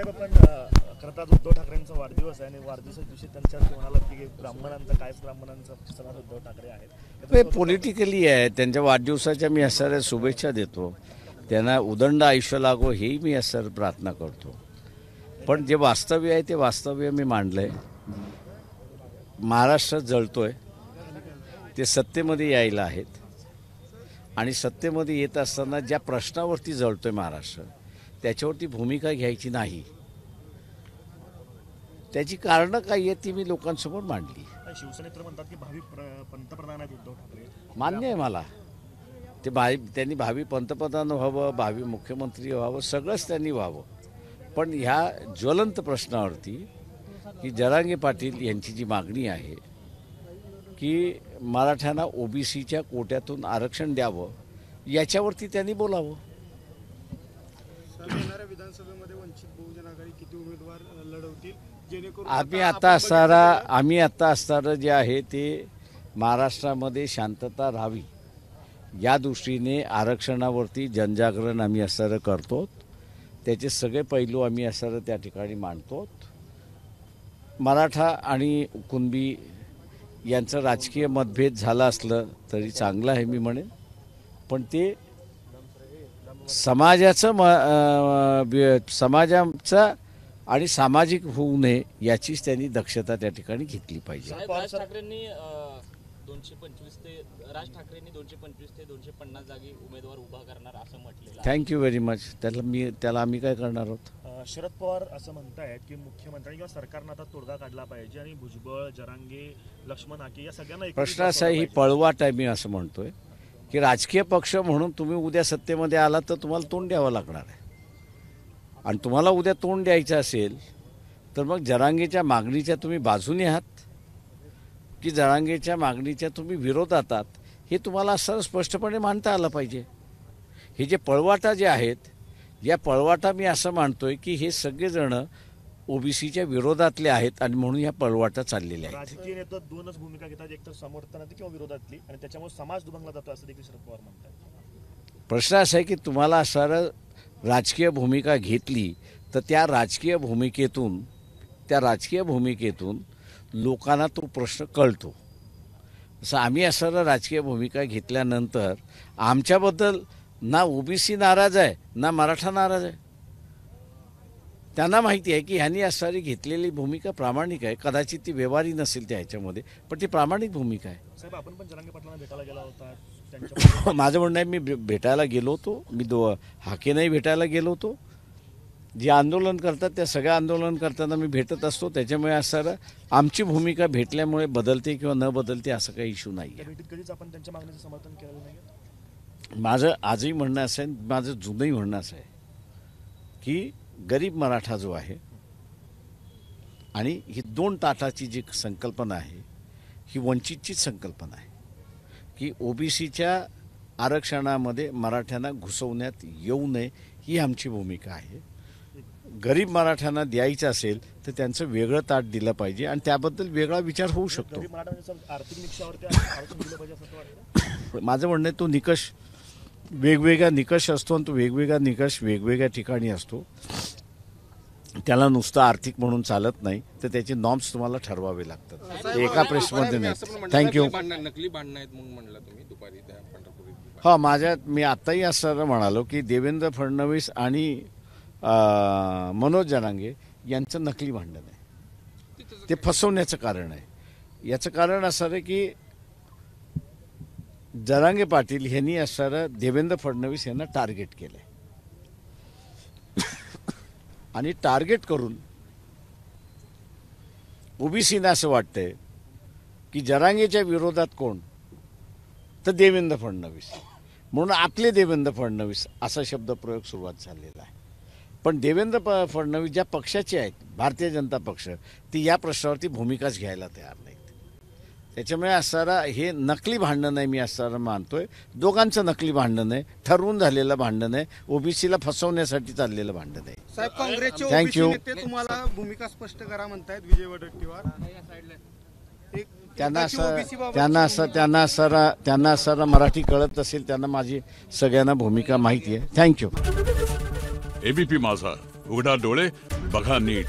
साहेब आपण खरं तर आज उद्धव ठाकरेंचा वाढदिवस आहे आणि वाढदिवसाच्या दिवशी त्यांच्यावरती म्हणाला की ब्राह्मणांचा काय ब्राह्मणांचा समान उद्धव ठाकरे आहेत. ते पॉलिटिकली आहे. त्यांच्या वाढदिवसाच्या मी असणाऱ्या शुभेच्छा देतो. त्यांना उदंड आयुष्य लागो हेही मी असं प्रार्थना करतो. पण जे वास्तव्य आहे ते वास्तव्य मी मांडलंय. महाराष्ट्र जळतोय, ते सत्तेमध्ये यायला आहेत आणि सत्तेमध्ये येत असताना ज्या प्रश्नावरती जळतोय महाराष्ट्र त्याच्यावरती भूमिका घ्यायची नाही. त्याची कारणं काय आहेत ती मी लोकांसमोर मांडली. शिवसेनेत्र म्हणतात की भावी पंतप्रधान आहेत उद्धव ठाकरे. मान्य आहे मला. त्यांनी भावी पंतप्रधान व्हावं, भावी मुख्यमंत्री व्हावं, सगळंच त्यांनी व्हावं. पण ह्या ज्वलंत प्रश्नावरती की जरांगे पाटील यांची जी मागणी आहे की मराठ्यांना ओबीसीच्या कोट्यातून आरक्षण द्यावं याच्यावरती त्यांनी बोलावं. येणाऱ्या विधानसभेमध्ये वंचित बहुजन आघाडी किती उमेदवार लढवतील जेणेकरून आम्ही आता असणारं जे आहे ते महाराष्ट्रामध्ये शांतता राहावी या दृष्टीने आरक्षणावरती जनजागरण आम्ही असणारं करतो. त्याचे सगळे पैलू आम्ही असणारं त्या ठिकाणी मांडतो. मराठा आणि कुणबी यांचं राजकीय मतभेद झालं असलं तरी चांगलं आहे मी म्हणेन. पण ते समाजाचं आणि सामाजिक होऊ नये याचीच त्यांनी दक्षता त्या ठिकाणी घेतली पाहिजे. राज ठाकरेंनी 225 ते 250 जागी उमेदवार उभा करणार असं म्हटलेलं आहे. Thank you very much. त्याला आम्ही काय करणार आहोत. शरद पवार असं म्हणतायत की मुख्यमंत्र्यांनी किंवा सरकारनं आता तोडगा काढला पाहिजे आणि भुजबळ, जरांगे, लक्ष्मण हाके या सगळ्यांना प्रश्न असा ही पळवाट आहे. मी असं म्हणतोय की राजकीय पक्ष म्हणून तुम्ही उद्या सत्तेमध्ये आलात तर तुम्हाला तोंड द्यावं लागणार आहे. आणि तुम्हाला उद्या तोंड द्यायचं असेल तर मग जरांगेच्या मागणीच्या तुम्ही बाजूने आहात की जरांगेच्या मागणीच्या तुम्ही विरोधात आहात हे तुम्हाला असं स्पष्टपणे मांडता आलं पाहिजे. हे जे पळवाटा जे आहेत या पळवाटा मी असं मानतोय की हे सगळेजण ओबीसीच्या विरोधातले आहेत आणि म्हणून या पळवाटा चाललेल्या आहेत. राजकीय नेते दोनच भूमिका घेतात, एक तर समर्थनाची किंवा विरोधातली, आणि त्याच्यामुळे समाज दुभंगला जातो असं देखील शरद पवार म्हणतात. प्रश्न असा आहे की तुम्हाला असणारं राजकीय भूमिका घेतली तर त्या राजकीय भूमिकेतून लोकांना तो प्रश्न कळतो. असं आम्ही असणारं राजकीय भूमिका घेतल्यानंतर आमच्याबद्दल ना ओबीसी नाराज आहे ना मराठा नाराज आहे. त्यांना माहिती आहे की ह्यांनी असणारी घेतलेली भूमिका प्रामाणिक आहे. कदाचित ती व्यवहारी नसेल त्या ह्याच्यामध्ये, पण ती प्रामाणिक भूमिका आहे. साहेब आपण पण जरांगे पाटलांना भेटायला गेला होता. माझं म्हणणं आहे मी भेटायला गेलो होतो. मी हाकेनंही भेटायला गेलो होतो. जे आंदोलन करतात त्या सगळ्या आंदोलन करताना मी भेटत असतो. त्याच्यामुळे असं आमची भूमिका भेटल्यामुळे बदलते किंवा न बदलते असं काही इश्यू नाही आहे. भेटीत कधीच आपण त्यांच्या मागणीचं समर्थन केलेलं नाही. माझं आजही म्हणणं असं आहे, माझं जुनंही म्हणणं असं आहे की गरीब मराठा जो आहे आणि ही 2 ताटाची जी संकल्पना आहे ही वंचितचीच संकल्पना आहे की ओबीसीच्या आरक्षणामध्ये मराठ्यांना घुसवण्यात येऊ नये ही आमची भूमिका आहे. गरीब मराठ्यांना द्यायचं असेल तर त्यांचं वेगळं ताट दिलं पाहिजे आणि त्याबद्दल वेगळा विचार होऊ शकतो. आर्थिक निकषावरती आरक्षण दिलं पाहिजे असं वाटतं. माझं म्हणणं आहे तो निकष वेगवेगळा निकष असतो आणि तो वेगवेगळा निकष वेगवेगळ्या ठिकाणी असतो. त्याला नुसतं आर्थिक म्हणून चालत नाही तर त्याचे नॉर्म्स तुम्हाला ठरवावे लागतात. एका प्रेसमध्ये नाही. थँक्यू. नकली भांडणं आहेत म्हणून म्हणलं तुम्ही दुपारी त्या पंढरपूर. हा मी आत्ताही असं म्हणालो की देवेंद्र फडणवीस आणि मनोज जरांगे यांचं नकली भांडण आहे. ते फसवण्याचं कारण आहे. याचं कारण असं आहे की जरांगे पाटील यांनी असणारं देवेंद्र फडणवीस यांना टार्गेट केलं आणि टार्गेट करून ओबीसीना असं वाटतंय की जरांगेच्या विरोधात कोण तर देवेंद्र फडणवीस, म्हणून आपले देवेंद्र फडणवीस असा शब्दप्रयोग सुरुवात झालेला आहे. पण देवेंद्र फडणवीस ज्या पक्षाचे आहेत भारतीय जनता पक्ष ती या प्रश्नावरती भूमिकाच घ्यायला तयार नाहीत. त्याच्यामुळे असणारा हे नकली भांडण आहे मी असणारा मानतोय. दोघांचं नकली भांडण आहे, ठरवून झालेलं भांडण आहे, ओबीसीला फसवण्यासाठी चाललेलं भांडण आहे. साहेब काँग्रेसचे थँक्यू. ओबीसी नेते तुम्हाला भूमिका स्पष्ट करा म्हणतायत विजय वडेट्टीवार. त्यांना असणारा मराठी कळत असेल त्यांना माझी सगळ्यांना भूमिका माहिती आहे. थँक्यू. एबीपी माझा, उघडा डोळे बघा नीट.